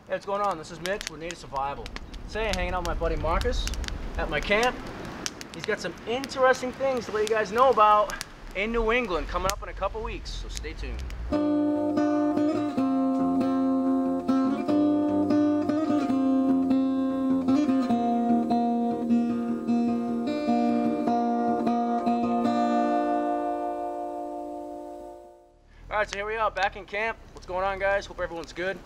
Hey, what's going on? This is Mitch with Native Survival. Today I'm hanging out with my buddy Marcus at my camp. He's got some interesting things to let you guys know about in New England coming up in a couple weeks, so stay tuned. Alright, so here we are back in camp. What's going on, guys? Hope everyone's good.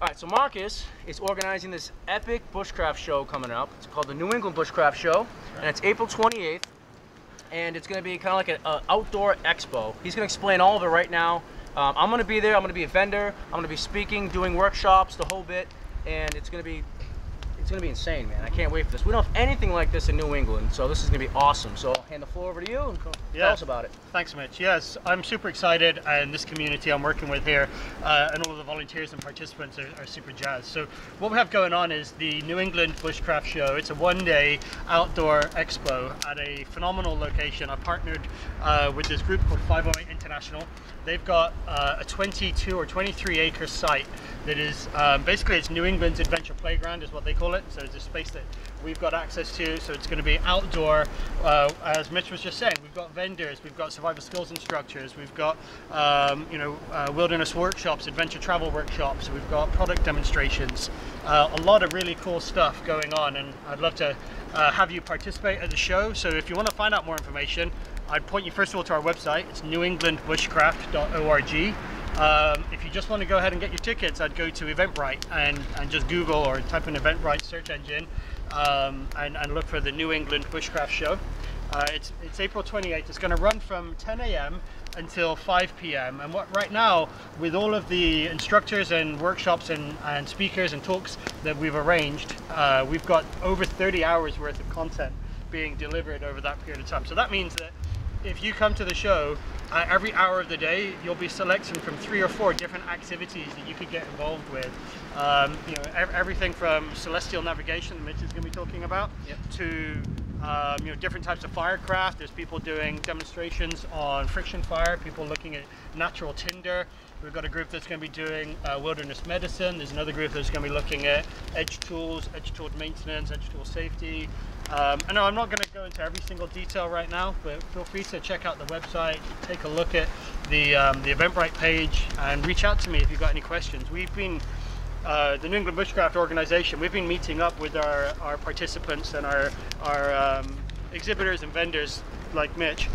Alright, so Marcus is organizing this epic bushcraft show coming up. It's called the New England Bushcraft Show, and it's April 28th, and it's going to be kind of like an outdoor expo. He's going to explain all of it right now. I'm going to be there. I'm going to be a vendor. I'm going to be speaking, doing workshops, the whole bit, and it's going to be insane, man. I can't wait for this. We don't have anything like this in New England, so this is going to be awesome. So I'll hand the floor over to you and tell us about it. Thanks, Mitch. Yes, I'm super excited, and this community I'm working with here and all of the volunteers and participants are super jazzed. So what we have going on is the New England Bushcraft Show. It's a one-day outdoor expo at a phenomenal location. I partnered with this group called 508 International. They've got a 22 or 23 acre site that is basically it's New England's adventure playground is what they call it. So it's a space that we've got access to. So it's going to be outdoor. As Mitch was just saying, we've got vendors, we've got survival skills instructors, we've got wilderness workshops, adventure travel workshops, we've got product demonstrations, a lot of really cool stuff going on, and I'd love to have you participate at the show. So if you want to find out more information, I'd point you first of all to our website. It's newenglandbushcraft.org. If you just want to go ahead and get your tickets, I'd go to Eventbrite and just Google or type in Eventbrite search engine and look for the New England Bushcraft Show. It's April 28th. It's going to run from 10 a.m. until 5 p.m. And right now, with all of the instructors and workshops and speakers and talks that we've arranged, we've got over 30 hours worth of content being delivered over that period of time. So that means that if you come to the show, every hour of the day, you'll be selecting from 3 or 4 different activities that you could get involved with. Everything from celestial navigation, that Mitch is going to be talking about, to different types of firecraft. There's people doing demonstrations on friction fire, people looking at natural tinder. We've got a group that's going to be doing wilderness medicine. There's another group that's going to be looking at edge tools, edge tool maintenance, edge tool safety. I know I'm not going to go into every single detail right now, but feel free to check out the website, take a look at the Eventbrite page, and reach out to me if you've got any questions. We've been, the New England Bushcraft organization, we've been meeting up with our participants and our exhibitors and vendors like Mitch,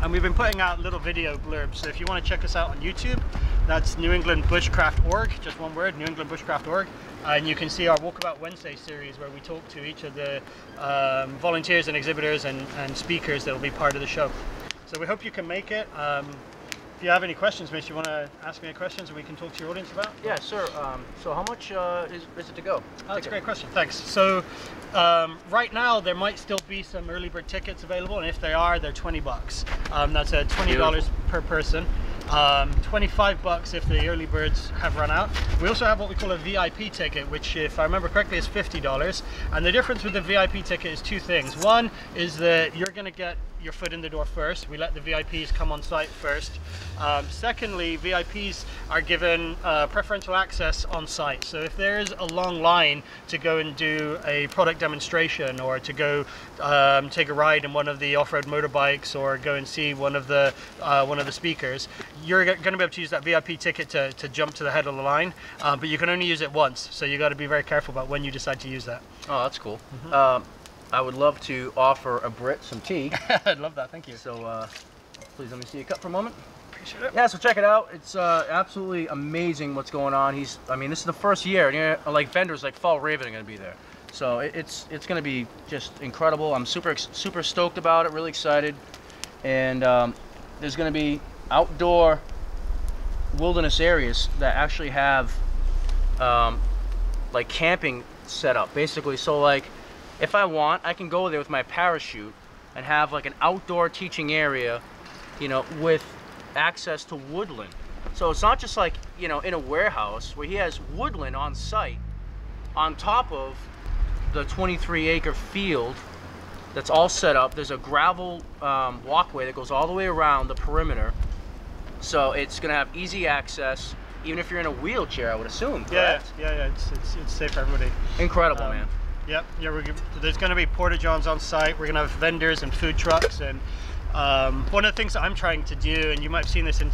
and we've been putting out little video blurbs. So if you want to check us out on YouTube, that's newenglandbushcraft.org, just one word, newenglandbushcraft.org. And you can see our Walkabout Wednesday series where we talk to each of the volunteers and exhibitors and speakers that will be part of the show. So we hope you can make it. If you have any questions, Mitch, you want to ask me any questions and we can talk to your audience about? Yeah, sure. So how much is it to go? That's a great question, thanks. So right now there might still be some early bird tickets available, and if they are, they're $20. That's $20 per person. $25 if the early birds have run out. We also have what we call a VIP ticket, which, if I remember correctly, is $50. And the difference with the VIP ticket is 2 things. One is that you're going to get your foot in the door first. We let the VIPs come on site first. Secondly, VIPs are given preferential access on site. So if there's a long line to go and do a product demonstration, or to go take a ride in one of the off-road motorbikes, or go and see one of the speakers, you're going to be able to use that VIP ticket to jump to the head of the line, but you can only use it once. So you got to be very careful about when you decide to use that. Oh, that's cool. I would love to offer a Brit some tea. I'd love that, thank you. So please let me see a cup for a moment. Appreciate it. Yeah, so check it out. It's absolutely amazing what's going on. I mean, this is the first year, and like vendors like Fall Raven are going to be there. So it's going to be just incredible. I'm super stoked about it, really excited. And there's going to be outdoor wilderness areas that actually have like camping set up, basically. So like, if I want, I can go there with my parachute and have like an outdoor teaching area, with access to woodland. So it's not just like, in a warehouse where he has woodland on site on top of the 23 acre field that's all set up. There's a gravel walkway that goes all the way around the perimeter. So it's going to have easy access. even if you're in a wheelchair, I would assume. Yeah, Correct? yeah, it's safe for everybody. Incredible, man. Yep, yeah. There's going to be porta-johns on site. We're going to have vendors and food trucks, and one of the things that I'm trying to do, and you might have seen this in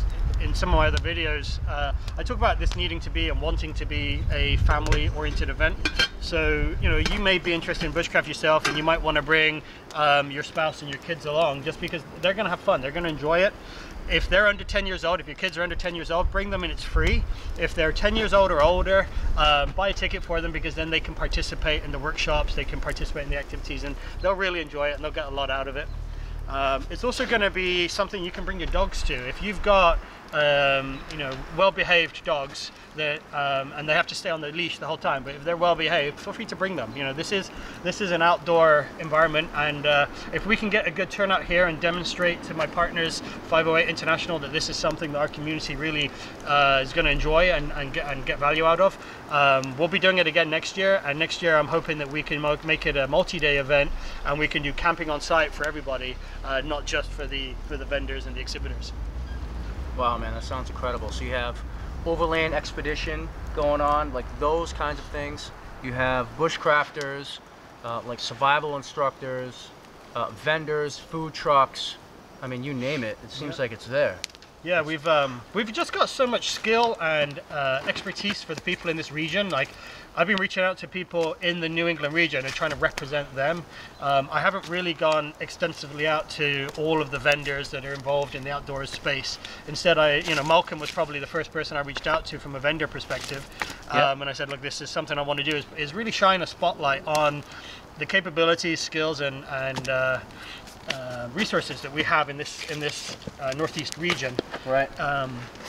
some of my other videos, I talk about this needing to be and wanting to be a family-oriented event. So, you know, you may be interested in bushcraft yourself, and you might want to bring your spouse and your kids along, just because they're going to have fun, they're going to enjoy it. If they're under 10 years old, if your kids are under 10 years old, bring them and it's free. If they're 10 years old or older, buy a ticket for them, because then they can participate in the workshops, they can participate in the activities, and they'll really enjoy it and they'll get a lot out of it. It's also going to be something you can bring your dogs to. If you've got you know, well-behaved dogs that and they have to stay on the leash the whole time, but if they're well-behaved, feel free to bring them. You know, this is an outdoor environment, and if we can get a good turnout here and demonstrate to my partners 508 International that this is something that our community really is going to enjoy and get value out of, we'll be doing it again next year. And next year I'm hoping that we can make it a multi-day event, and we can do camping on site for everybody, not just for the vendors and the exhibitors. Wow, man, that sounds incredible. So you have overland expedition going on, like those kinds of things. You have bushcrafters, like survival instructors, vendors, food trucks. I mean, you name it. It seems like it's there. Yeah, we've just got so much skill and expertise for the people in this region. Like, I've been reaching out to people in the New England region and trying to represent them. I haven't really gone extensively out to all of the vendors that are involved in the outdoors space. Instead, you know, Malcolm was probably the first person I reached out to from a vendor perspective. And I said, look, this is something I want to do, is really shine a spotlight on the capabilities, skills, and resources that we have in this northeast region. Right.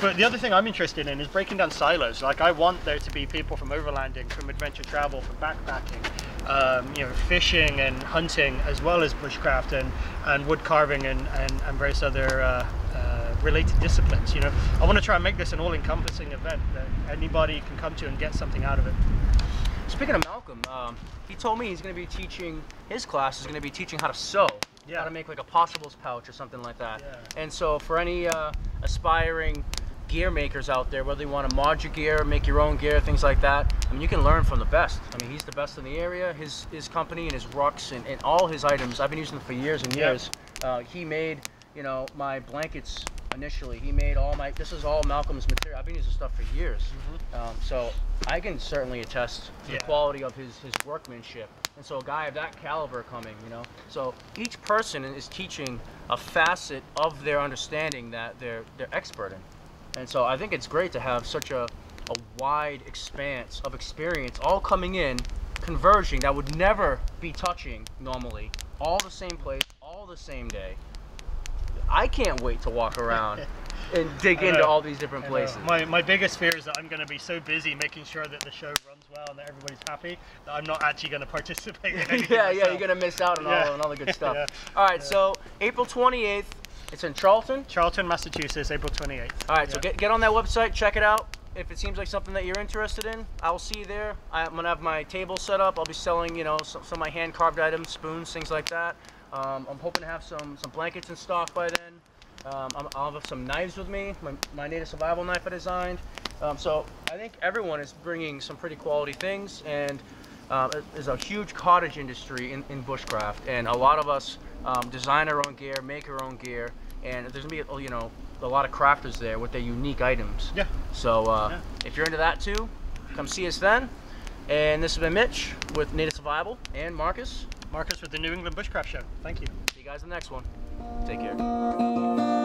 But the other thing I'm interested in is breaking down silos. Like, I want there to be people from overlanding, from adventure travel, from backpacking, you know, fishing and hunting, as well as bushcraft and wood carving and various other related disciplines. You know, I want to try and make this an all-encompassing event that anybody can come to and get something out of it. Speaking of Malcolm, he told me he's going to be teaching, his class is going to be teaching how to sew. Yeah. How to make like a possibles pouch or something like that. Yeah. And so for any aspiring gear makers out there, whether you want to mod your gear, make your own gear, things like that, I mean, you can learn from the best. I mean, he's the best in the area. His company and his rucks and all his items, I've been using them for years and years. He made, you know, my blankets initially. He made all my, this is all Malcolm's material. I've been using stuff for years. So I can certainly attest to the quality of his workmanship. And so a guy of that caliber coming, you know, so each person is teaching a facet of their understanding that they're expert in. And so I think it's great to have such a wide expanse of experience all coming in, converging, that would never be touching normally, all the same place, all the same day. I can't wait to walk around and dig into all these different places. My biggest fear is that I'm going to be so busy making sure that the show runs well and that everybody's happy that I'm not actually going to participate in anything myself. You're going to miss out on all the good stuff. All right, so April 28th, it's in Charlton? Charlton, Massachusetts, April 28th. All right, so get on that website, check it out. If it seems like something that you're interested in, I will see you there. I'm going to have my table set up. I'll be selling, you know, some of my hand-carved items, spoons, things like that. I'm hoping to have some blankets in stock by then. I'll have some knives with me, my native survival knife I designed. So I think everyone is bringing some pretty quality things, and there's a huge cottage industry in bushcraft, and a lot of us design our own gear, make our own gear, and there's gonna be, you know, a lot of crafters there with their unique items. Yeah. So if you're into that too, come see us then. And this has been Mitch with Native Survival, and Marcus. Marcus with the New England Bushcraft Show. Thank you. See you guys in the next one. Take care.